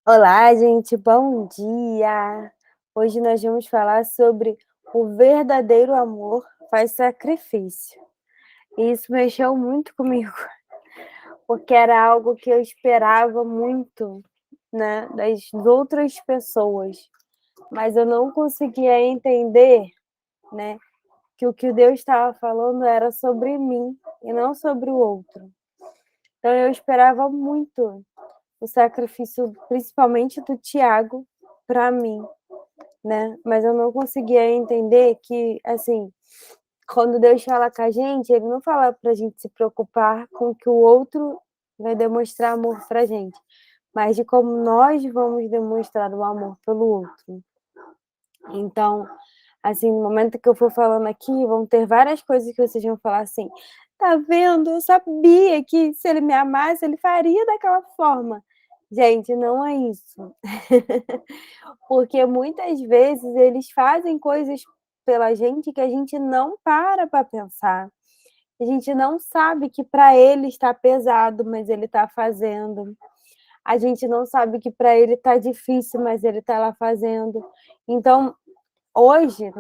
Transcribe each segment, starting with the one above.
Olá, gente, bom dia! Hoje nós vamos falar sobre o verdadeiro amor faz sacrifício. E isso mexeu muito comigo, porque era algo que eu esperava muito, né, das outras pessoas, mas eu não conseguia entender, né, que o que Deus estava falando era sobre mim e não sobre o outro. Então eu esperava muito o sacrifício, principalmente do Tiago, para mim. Né, mas eu não conseguia entender que, assim, quando Deus fala com a gente, ele não fala pra gente se preocupar com o que o outro vai demonstrar amor pra gente, mas de como nós vamos demonstrar o amor pelo outro. Então, assim, no momento que eu for falando aqui, vão ter várias coisas que vocês vão falar assim: "Tá vendo? Eu sabia que se ele me amasse, ele faria daquela forma". Gente, não é isso. Porque muitas vezes eles fazem coisas pela gente que a gente não para pensar. A gente não sabe que para ele está pesado, mas ele está fazendo. A gente não sabe que para ele está difícil, mas ele está lá fazendo. Então, hoje,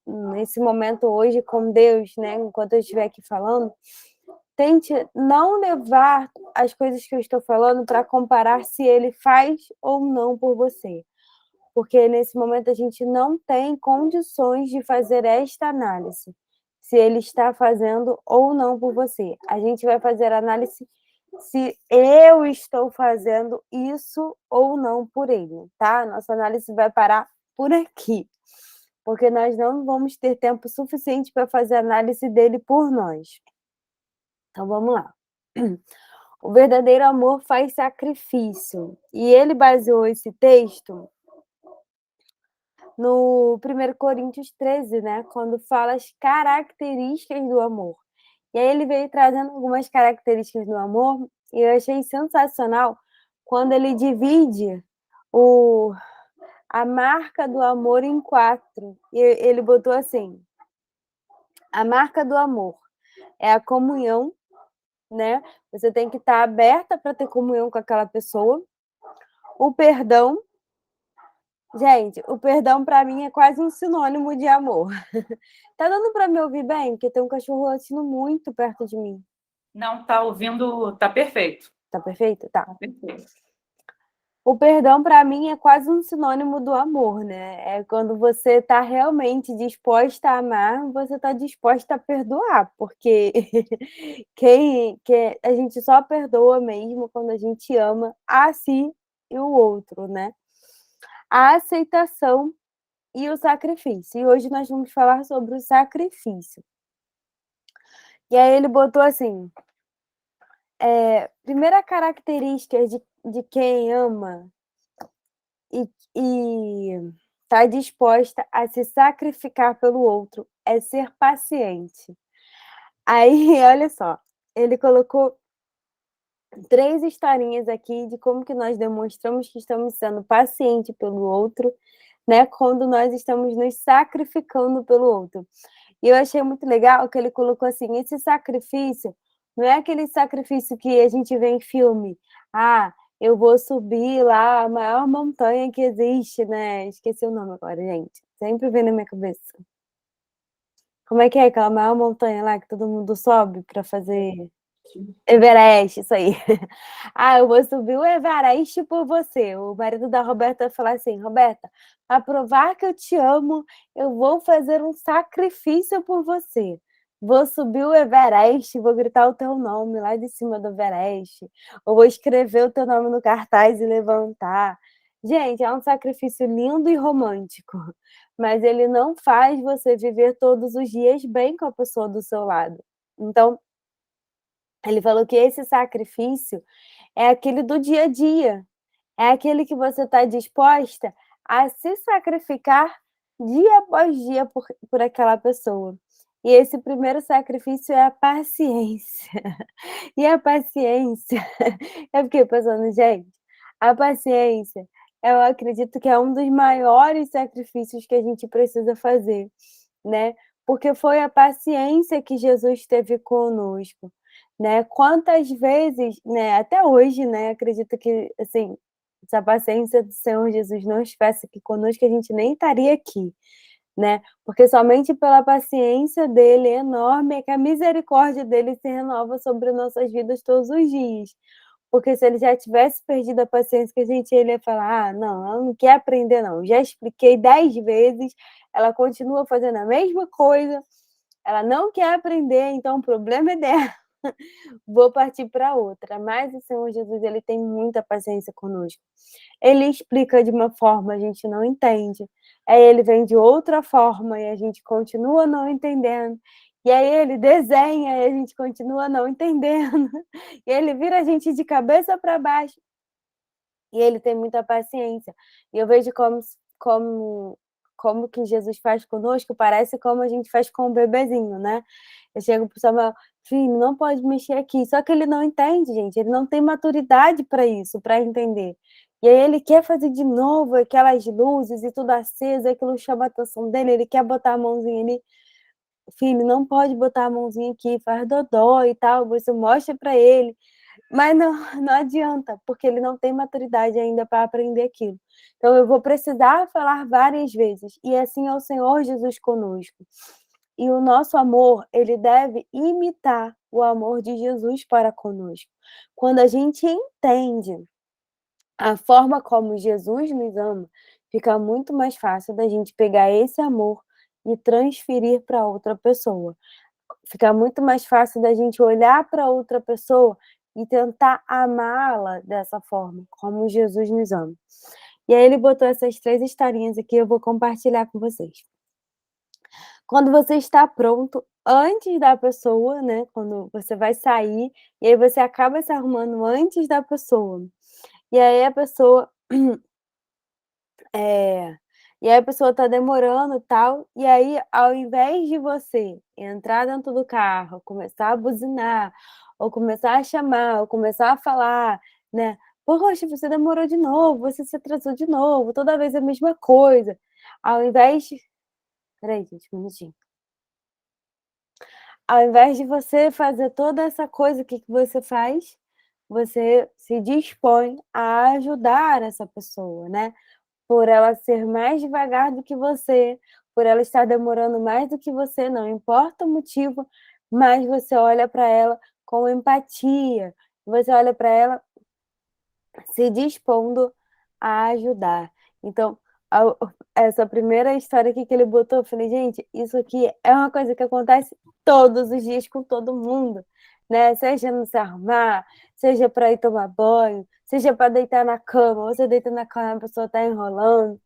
nesse momento hoje com Deus, né, enquanto eu estiver aqui falando, tente não levar as coisas que eu estou falando para comparar se ele faz ou não por você. Porque nesse momento a gente não tem condições de fazer esta análise, se ele está fazendo ou não por você. A gente vai fazer a análise se eu estou fazendo isso ou não por ele, tá? Nossa análise vai parar por aqui, porque nós não vamos ter tempo suficiente para fazer a análise dele por nós. Então vamos lá. O verdadeiro amor faz sacrifício. E ele baseou esse texto no 1 Coríntios 13, né, quando fala as características do amor. E aí ele veio trazendo algumas características do amor, e eu achei sensacional quando ele divide o a marca do amor em 4. E ele botou assim: a marca do amor é a comunhão, né, você tem que estar aberta para ter comunhão com aquela pessoa. O perdão, gente, o perdão para mim é quase um sinônimo de amor. Tá dando para me ouvir bem? Porque tem um cachorro latindo muito perto de mim. Não, tá ouvindo, tá perfeito. Tá perfeito? Tá. Tá perfeito. O perdão para mim é quase um sinônimo do amor, né? É quando você tá realmente disposta a amar, você tá disposta a perdoar, porque que a gente só perdoa mesmo quando a gente ama a si e o outro, né? A aceitação e o sacrifício. E hoje nós vamos falar sobre o sacrifício. E aí ele botou assim: primeira característica de quem ama e está disposta a se sacrificar pelo outro é ser paciente. Aí, olha só, ele colocou 3 historinhas aqui de como que nós demonstramos que estamos sendo paciente pelo outro, né, quando nós estamos nos sacrificando pelo outro. E eu achei muito legal que ele colocou assim: esse sacrifício não é aquele sacrifício que a gente vê em filme. Ah, eu vou subir lá a maior montanha que existe, né? Esqueci o nome agora, gente. Sempre vem na minha cabeça. Como é que é aquela maior montanha lá que todo mundo sobe para fazer? Everest, isso aí. Ah, eu vou subir o Everest por você. O marido da Roberta vai falar assim: Roberta, para provar que eu te amo, eu vou fazer um sacrifício por você. Vou subir o Everest, vou gritar o teu nome lá de cima do Everest, ou vou escrever o teu nome no cartaz e levantar. Gente, é um sacrifício lindo e romântico, mas ele não faz você viver todos os dias bem com a pessoa do seu lado. Então, ele falou que esse sacrifício é aquele do dia a dia, é aquele que você está disposta a se sacrificar dia após dia por aquela pessoa. E esse primeiro sacrifício é a paciência. E a paciência, eu fiquei pensando, gente, a paciência, eu acredito que é um dos maiores sacrifícios que a gente precisa fazer, né? Porque foi a paciência que Jesus teve conosco, né? Quantas vezes, né, até hoje, né, acredito que, assim, Se a paciência do Senhor Jesus não estivesse aqui conosco, a gente nem estaria aqui, né? Porque somente pela paciência dele enorme é que a misericórdia dele se renova sobre nossas vidas todos os dias. Porque se ele já tivesse perdido a paciência, que a gente ele ia falar: ah, não, ela não quer aprender, não. Já expliquei 10 vezes, ela continua fazendo a mesma coisa, ela não quer aprender, então o problema é dela. Vou partir para outra. Mas o Senhor Jesus, ele tem muita paciência conosco. Ele explica de uma forma, a gente não entende. Aí ele vem de outra forma e a gente continua não entendendo. E aí ele desenha e a gente continua não entendendo. E ele vira a gente de cabeça para baixo. E ele tem muita paciência. E eu vejo como que Jesus faz conosco, parece como a gente faz com o bebezinho, né? Eu chego pro Samuel: "Filho, não pode mexer aqui", só que ele não entende, gente, ele não tem maturidade para isso, para entender. E aí ele quer fazer de novo aquelas luzes e tudo aceso, aquilo chama a atenção dele, ele quer botar a mãozinha ali. "Filho, não pode botar a mãozinha aqui, faz dodó e tal", você mostra para ele. Mas não, não adianta, porque ele não tem maturidade ainda para aprender aquilo. Então eu vou precisar falar várias vezes, e assim é o Senhor Jesus conosco. E o nosso amor, ele deve imitar o amor de Jesus para conosco. Quando a gente entende a forma como Jesus nos ama, fica muito mais fácil da gente pegar esse amor e transferir para outra pessoa. Fica muito mais fácil da gente olhar para outra pessoa e tentar amá-la dessa forma, como Jesus nos ama. E aí ele botou essas 3 historinhas aqui, eu vou compartilhar com vocês. Quando você está pronto, antes da pessoa, né, quando você vai sair, e aí você acaba se arrumando antes da pessoa, e aí a pessoa é, e aí a pessoa tá demorando, e tal, e aí ao invés de você entrar dentro do carro, começar a buzinar, ou começar a chamar, ou começar a falar, né: "Poxa, você demorou de novo, você se atrasou de novo, toda vez a mesma coisa", ao invés de espera aí gente, um minutinho. Ao invés de você fazer toda essa coisa, o que que você faz? Você se dispõe a ajudar essa pessoa, né? Por ela ser mais devagar do que você, por ela estar demorando mais do que você, não importa o motivo, mas você olha para ela com empatia, você olha para ela se dispondo a ajudar. Então, a essa primeira história aqui que ele botou, eu falei: "Gente, isso aqui é uma coisa que acontece todos os dias com todo mundo", né, seja no se arrumar, seja para ir tomar banho, seja para deitar na cama, você deita na cama, a pessoa está enrolando.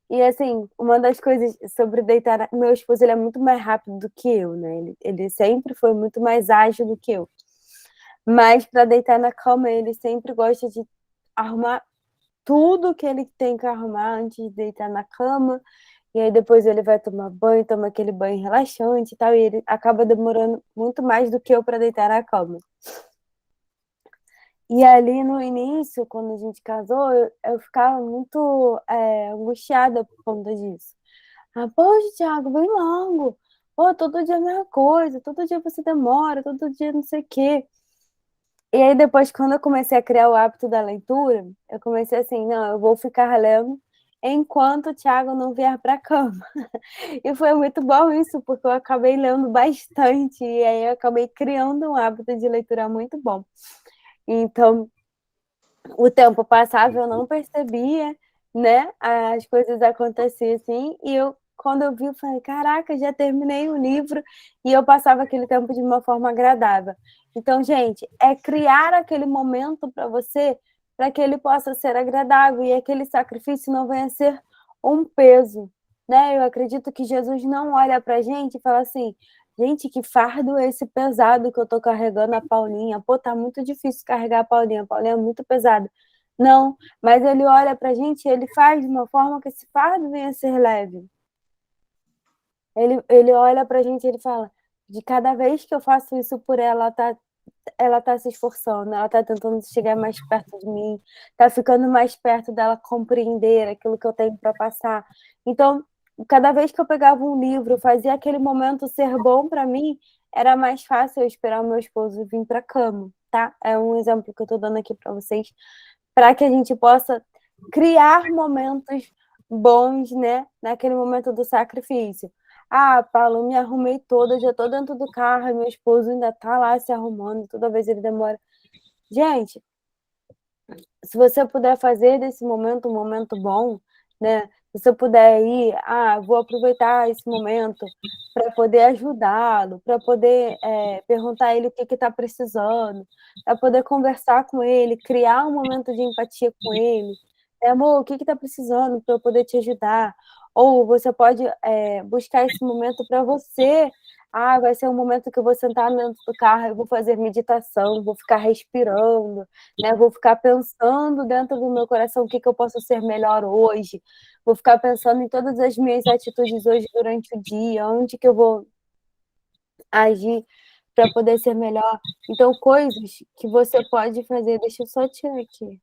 E, assim, uma das coisas sobre deitar na meu esposo, ele é muito mais rápido do que eu, né, ele sempre foi muito mais ágil do que eu. Mas para deitar na cama, ele sempre gosta de arrumar tudo que ele tem que arrumar antes de deitar na cama, e aí depois ele vai tomar banho, toma aquele banho relaxante e tal, e ele acaba demorando muito mais do que eu para deitar na cama. E ali no início, quando a gente casou, eu ficava muito angustiada por conta disso. Ah, poxa, Thiago, vem logo. Pô, todo dia é a mesma coisa, todo dia você demora, todo dia não sei o quê. E aí depois, quando eu comecei a criar o hábito da leitura, eu comecei assim: "Não, eu vou ficar lendo enquanto o Thiago não vier para a cama". E foi muito bom isso, porque eu acabei lendo bastante, e aí eu acabei criando um hábito de leitura muito bom. Então, o tempo passava, eu não percebia, né, as coisas aconteciam assim, e eu quando eu vi, eu falei: "Caraca, já terminei o livro", e eu passava aquele tempo de uma forma agradável. Então, gente, é criar aquele momento para você, para que ele possa ser agradável e aquele sacrifício não venha a ser um peso, né. Eu acredito que Jesus não olha pra gente e fala assim: "Gente, que fardo esse pesado que eu tô carregando a Paulinha. Pô, tá muito difícil carregar a Paulinha é muito pesada". Não, mas ele olha pra gente e ele faz de uma forma que esse fardo venha a ser leve. Ele olha pra gente e ele fala: "De cada vez que eu faço isso por ela, ela tá se esforçando, ela tá tentando chegar mais perto de mim, tá ficando mais perto dela compreender aquilo que eu tenho para passar". Então, cada vez que eu pegava um livro, fazia aquele momento ser bom para mim, era mais fácil eu esperar o meu esposo vir pra cama, tá. É um exemplo que eu tô dando aqui para vocês, para que a gente possa criar momentos bons, né, naquele momento do sacrifício. Ah, Paulo, eu me arrumei toda, já tô dentro do carro, e meu esposo ainda tá lá se arrumando, toda vez ele demora. Gente, se você puder fazer desse momento um momento bom, né? Se você puder ir, vou aproveitar esse momento para poder ajudá-lo, para poder perguntar a ele o que está precisando, para poder conversar com ele, criar um momento de empatia com ele. Amor, o que está precisando para eu poder te ajudar? Ou você pode buscar esse momento para você. Vai ser um momento que eu vou sentar dentro do carro, eu vou fazer meditação, vou ficar respirando, né? Vou ficar pensando dentro do meu coração o que eu posso ser melhor hoje. Vou ficar pensando em todas as minhas atitudes hoje durante o dia, onde que eu vou agir para poder ser melhor. Então, coisas que você pode fazer. Deixa eu só tirar aqui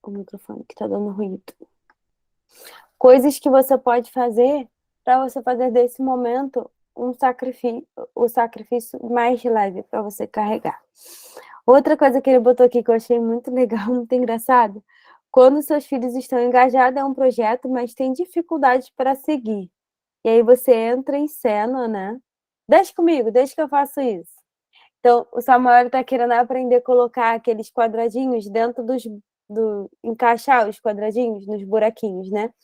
o microfone que está dando ruído. Coisas que você pode fazer para você fazer desse momento o sacrifício mais leve para você carregar. Outra coisa que ele botou aqui que eu achei muito legal, muito engraçado, quando seus filhos estão engajados em um projeto, mas têm dificuldades para seguir. E aí você entra em cena, né? Deixa comigo, deixa que eu faço isso. Então, o Samuel está querendo aprender a colocar aqueles quadradinhos dentro encaixar os quadradinhos nos buraquinhos, né?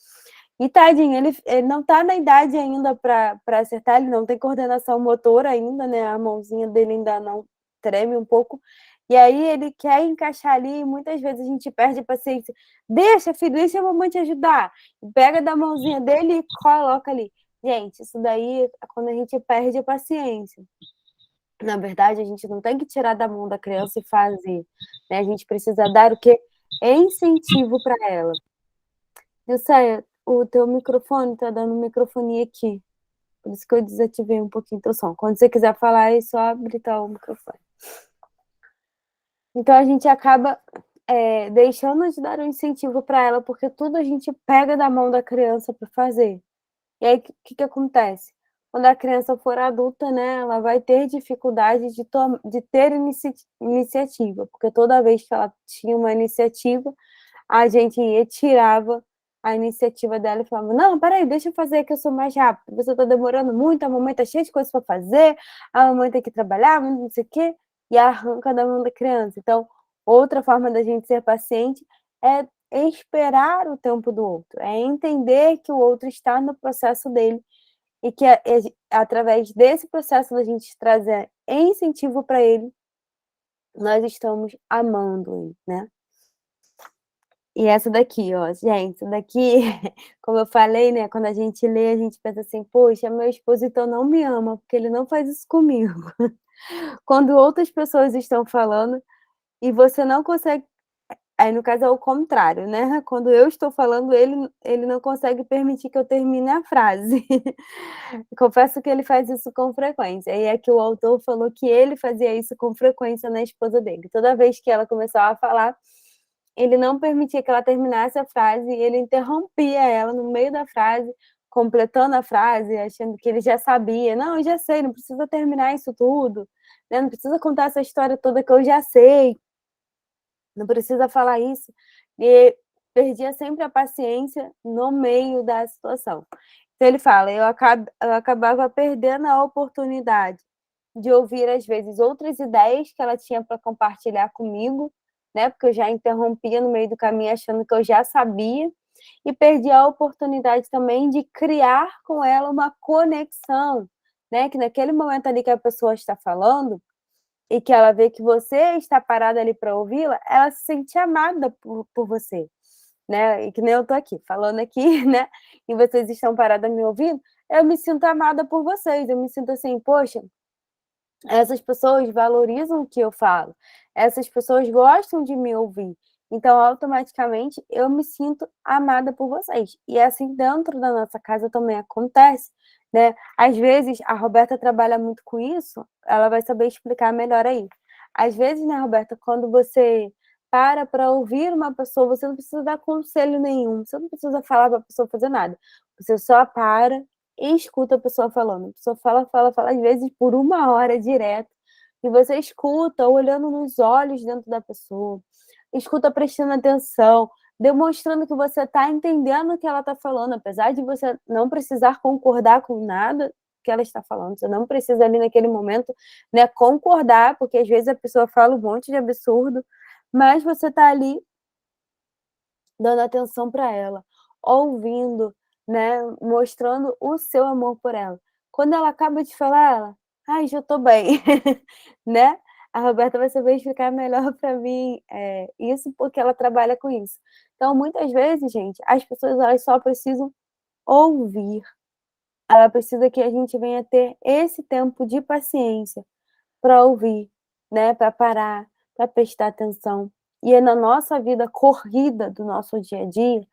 E tadinho, ele não tá na idade ainda para acertar, ele não tem coordenação motora ainda, né? A mãozinha dele ainda não treme um pouco. E aí ele quer encaixar ali e muitas vezes a gente perde a paciência. Deixa, filho, deixa a mamãe te ajudar. Pega da mãozinha dele e coloca ali. Gente, isso daí é quando a gente perde a paciência. Na verdade, a gente não tem que tirar da mão da criança e fazer, né? A gente precisa dar o quê? Incentivo para ela. Nilceia, o teu microfone tá dando microfonia aqui. Por isso que eu desativei um pouquinho teu som. Quando você quiser falar, é só habilitar o microfone. Então a gente acaba deixando de dar um incentivo para ela, porque tudo a gente pega da mão da criança para fazer. E aí, o que acontece? Quando a criança for adulta, né, ela vai ter dificuldade de ter iniciativa, porque toda vez que ela tinha uma iniciativa, a gente ia, tirava a iniciativa dela e falava, não, peraí, deixa eu fazer que eu sou mais rápido, você está demorando muito, a mamãe está cheia de coisas para fazer, a mamãe tem que trabalhar, não sei o quê, e arranca da mão da criança. Então, outra forma da gente ser paciente é esperar o tempo do outro, é entender que o outro está no processo dele e que através desse processo da gente trazer incentivo para ele, nós estamos amando ele, né? E essa daqui, ó, gente, essa daqui, como eu falei, né, quando a gente lê, a gente pensa assim, poxa, meu esposo então não me ama, porque ele não faz isso comigo. Quando outras pessoas estão falando e você não consegue, aí no caso é o contrário, né? Quando eu estou falando, ele não consegue permitir que eu termine a frase. Confesso que ele faz isso com frequência. E é que o autor falou que ele fazia isso com frequência na esposa dele. Toda vez que ela começava a falar, ele não permitia que ela terminasse a frase e ele interrompia ela no meio da frase, completando a frase, achando que ele já sabia. Não, eu já sei, não precisa terminar isso tudo, né? Não precisa contar essa história toda que eu já sei, não precisa falar isso. E perdia sempre a paciência no meio da situação. Então ele fala, eu acabava perdendo a oportunidade de ouvir, às vezes, outras ideias que ela tinha para compartilhar comigo, né? Porque eu já interrompia no meio do caminho achando que eu já sabia, e perdi a oportunidade também de criar com ela uma conexão, né? Que naquele momento ali que a pessoa está falando, e que ela vê que você está parada ali para ouvi-la, ela se sente amada por você, né? E que nem eu tô aqui, falando aqui, né? E vocês estão paradas me ouvindo, eu me sinto amada por vocês, eu me sinto assim, poxa, essas pessoas valorizam o que eu falo, essas pessoas gostam de me ouvir, então automaticamente eu me sinto amada por vocês. E assim dentro da nossa casa também acontece, né? Às vezes a Roberta trabalha muito com isso, ela vai saber explicar melhor aí. Às vezes, né, Roberta, quando você para ouvir uma pessoa, você não precisa dar conselho nenhum, você não precisa falar para a pessoa fazer nada, você só para e escuta a pessoa falando. A pessoa fala, fala, fala, às vezes por 1 hora direto. E você escuta, olhando nos olhos dentro da pessoa, escuta prestando atenção, demonstrando que você está entendendo o que ela está falando, apesar de você não precisar concordar com nada que ela está falando, você não precisa ali naquele momento, né, concordar, porque às vezes a pessoa fala um monte de absurdo, mas você está ali dando atenção para ela, ouvindo, né, mostrando o seu amor por ela. Quando ela acaba de falar, ela: "Ai, já estou bem", né. A Roberta vai saber explicar melhor para mim, isso, porque ela trabalha com isso. Então, muitas vezes, gente, as pessoas elas só precisam ouvir. Ela precisa que a gente venha ter esse tempo de paciência para ouvir, né, para parar, para prestar atenção. E é na nossa vida corrida do nosso dia a dia,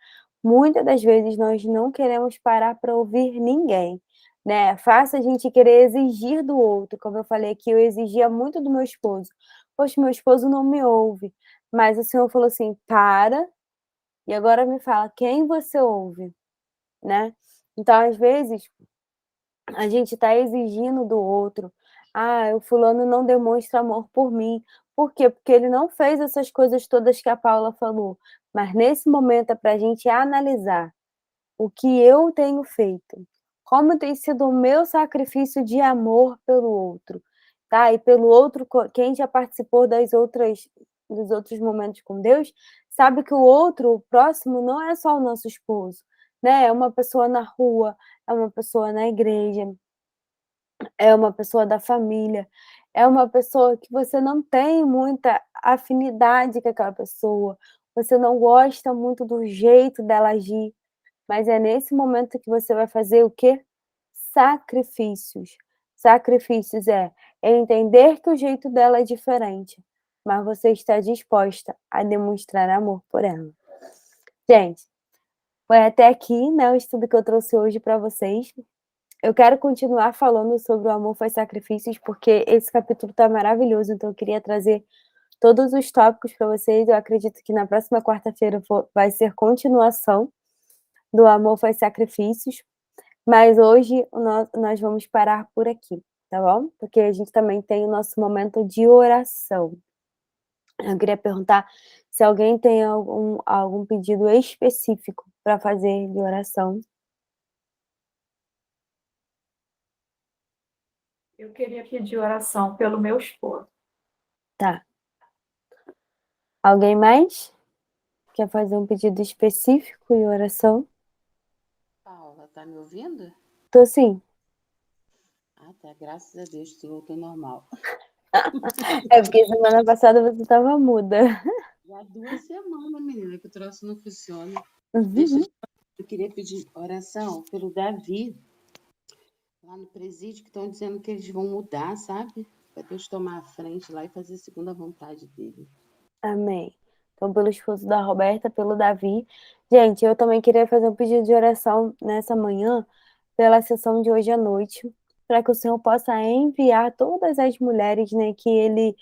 muitas das vezes nós não queremos parar para ouvir ninguém, né. É fácil a gente querer exigir do outro, como eu falei aqui, eu exigia muito do meu esposo. "Poxa, meu esposo não me ouve", mas o Senhor falou assim: "Para, e agora me fala, quem você ouve?", né. Então, às vezes a gente está exigindo do outro. "Ah, o fulano não demonstra amor por mim". Por quê? Porque ele não fez essas coisas todas que a Paula falou. Mas nesse momento é para a gente analisar o que eu tenho feito, como tem sido o meu sacrifício de amor pelo outro, tá? E pelo outro, quem já participou dos outros momentos com Deus, sabe que o outro, o próximo, não é só o nosso esposo, né? É uma pessoa na rua, é uma pessoa na igreja, é uma pessoa da família, é uma pessoa que você não tem muita afinidade com aquela pessoa, você não gosta muito do jeito dela agir, mas é nesse momento que você vai fazer o quê? Sacrifícios. Sacrifícios é entender que o jeito dela é diferente, mas você está disposta a demonstrar amor por ela. Gente, foi até aqui, né, o estudo que eu trouxe hoje para vocês. Eu quero continuar falando sobre o amor faz sacrifícios, porque esse capítulo está maravilhoso, então eu queria trazer todos os tópicos para vocês. Eu acredito que na próxima quarta-feira vai ser continuação do amor faz sacrifícios, mas hoje nós vamos parar por aqui, tá bom? Porque a gente também tem o nosso momento de oração. Eu queria perguntar se alguém tem algum pedido específico para fazer de oração. Eu queria pedir oração pelo meu esposo. Tá. Alguém mais quer fazer um pedido específico em oração? Paula, tá me ouvindo? Tô sim. Ah, tá. Graças a Deus, tu voltou normal. É porque semana passada você estava muda. Já há 2 semanas, menina, que o troço não funciona. Uhum. Eu queria pedir oração pelo Davi, lá no presídio, que estão dizendo que eles vão mudar, sabe? Para Deus tomar a frente lá e fazer segundo a vontade dele. Amém. Então, pelo esposo da Roberta, pelo Davi. Gente, eu também queria fazer um pedido de oração nessa manhã, pela sessão de hoje à noite, para que o Senhor possa enviar todas as mulheres, né, que Ele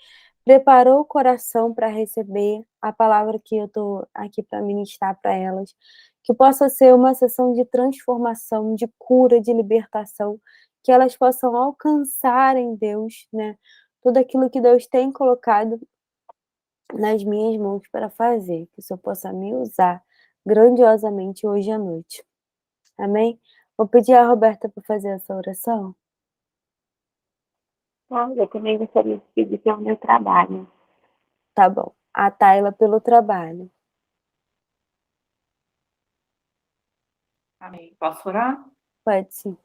preparou o coração para receber a palavra que eu estou aqui para ministrar para elas. Que possa ser uma sessão de transformação, de cura, de libertação, que elas possam alcançar em Deus, né, tudo aquilo que Deus tem colocado nas minhas mãos para fazer, que o Senhor possa me usar grandiosamente hoje à noite. Amém? Vou pedir à Roberta para fazer essa oração. Eu também gostaria de pedir pelo meu trabalho. Tá bom. A Tayla pelo trabalho. Amém. Posso orar? Pode sim.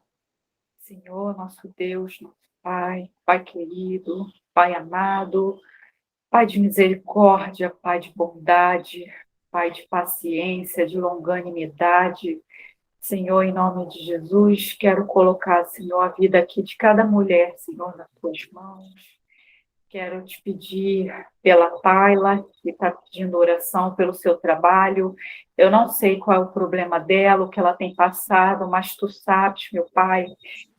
Senhor, nosso Deus, nosso Pai, Pai querido, Pai amado, Pai de misericórdia, Pai de bondade, Pai de paciência, de longanimidade. Senhor, em nome de Jesus, quero colocar, Senhor, a vida aqui de cada mulher, Senhor, nas tuas mãos. Quero te pedir pela Tayla, que está pedindo oração pelo seu trabalho. Eu não sei qual é o problema dela, o que ela tem passado, mas tu sabes, meu Pai.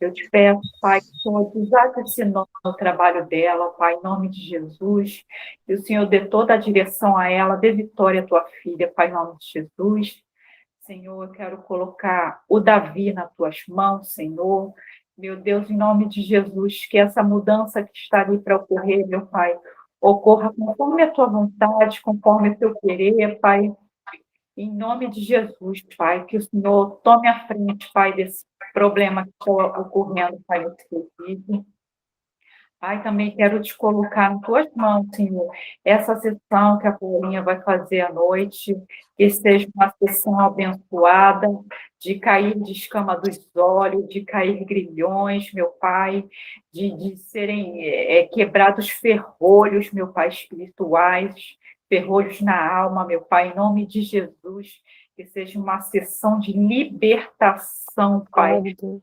Eu te peço, Pai, que o Senhor desate esse nó no trabalho dela, Pai, em nome de Jesus. Que o Senhor dê toda a direção a ela, dê vitória à tua filha, Pai, em nome de Jesus. Senhor, eu quero colocar o Davi nas tuas mãos, Senhor. Meu Deus, em nome de Jesus, que essa mudança que está ali para ocorrer, meu Pai, ocorra conforme a tua vontade, conforme o teu querer, Pai. Em nome de Jesus, Pai, que o Senhor tome a frente, Pai, desse problema que está ocorrendo, Pai, nesse presídio. Pai, também quero te colocar nas tuas mãos, Senhor, essa sessão que a Paulinha vai fazer à noite, que seja uma sessão abençoada, de cair de escama dos olhos, de cair grilhões, meu Pai, de serem quebrados ferrolhos, meu Pai, espirituais, ferrolhos na alma, meu Pai, em nome de Jesus, que seja uma sessão de libertação, Pai, Glória a Deus.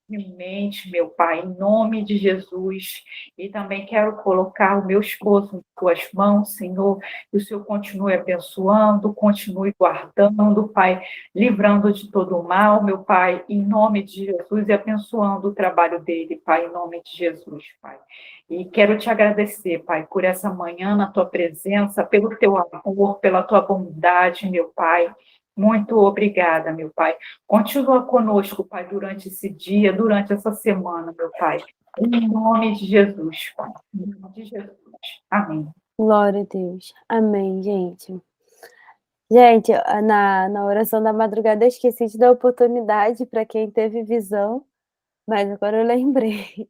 mente, meu Pai, em nome de Jesus. E também quero colocar o meu esposo em tuas mãos, Senhor, que o Senhor continue abençoando, continue guardando, Pai, livrando de todo o mal, meu Pai, em nome de Jesus, e abençoando o trabalho dele, Pai, em nome de Jesus, Pai. E quero te agradecer, Pai, por essa manhã na tua presença, pelo teu amor, pela tua bondade, meu Pai. Muito obrigada, meu Pai. Continua conosco, Pai, durante esse dia, durante essa semana, meu Pai. Em nome de Jesus, Pai. Em nome de Jesus. Amém. Glória a Deus. Amém, gente. Gente, na oração da madrugada eu esqueci de dar oportunidade para quem teve visão, mas agora eu lembrei.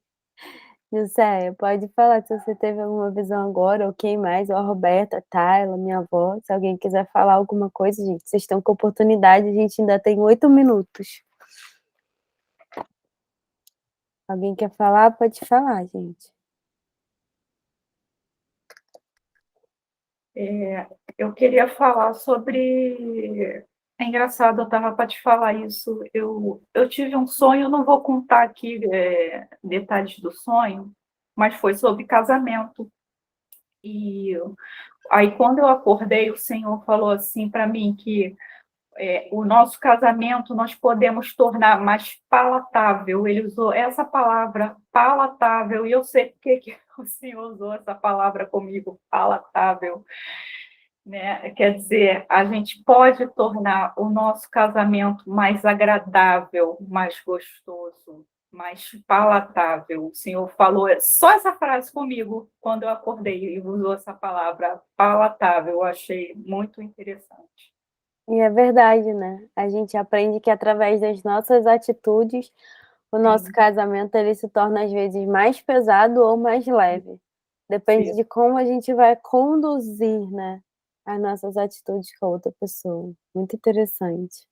José, pode falar se você teve alguma visão agora, ou quem mais, ou a Roberta, a Tayla, minha avó, se alguém quiser falar alguma coisa, gente, vocês estão com oportunidade, a gente ainda tem 8 minutos. Alguém quer falar? Pode falar, gente. Eu queria falar sobre. É engraçado, eu estava para te falar isso. Eu tive um sonho, não vou contar aqui detalhes do sonho, mas foi sobre casamento. E aí, quando eu acordei, o Senhor falou assim para mim que o nosso casamento nós podemos tornar mais palatável. Ele usou essa palavra, palatável, e eu sei porque que o Senhor usou essa palavra comigo, palatável. Né? Quer dizer, a gente pode tornar o nosso casamento mais agradável, mais gostoso, mais palatável. O Senhor falou só essa frase comigo quando eu acordei e usou essa palavra palatável. Eu achei muito interessante. E é verdade, né? A gente aprende que através das nossas atitudes, o nosso Sim, casamento ele se torna às vezes mais pesado ou mais leve. Depende sim. de como a gente vai conduzir, né, as nossas atitudes com a outra pessoa. Muito interessante.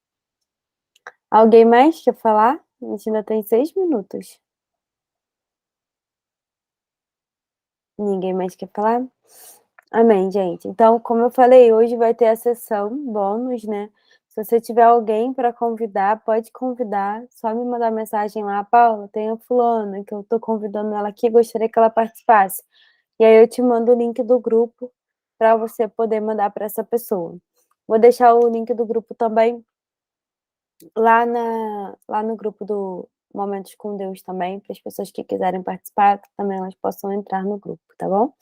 Alguém mais quer falar? A gente ainda tem 6 minutos. Ninguém mais quer falar? Amém, gente. Então, como eu falei, hoje vai ter a sessão bônus, né? Se você tiver alguém para convidar, pode convidar. Só me mandar mensagem lá, Paula, tem a fulana que eu tô convidando ela aqui, gostaria que ela participasse. E aí eu te mando o link do grupo para você poder mandar para essa pessoa. Vou deixar o link do grupo também lá no grupo do Momentos com Deus também, para as pessoas que quiserem participar, que também elas possam entrar no grupo, tá bom?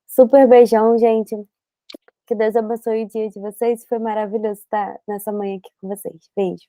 Super beijão, gente. Que Deus abençoe o dia de vocês. Foi maravilhoso estar nessa manhã aqui com vocês. Beijo.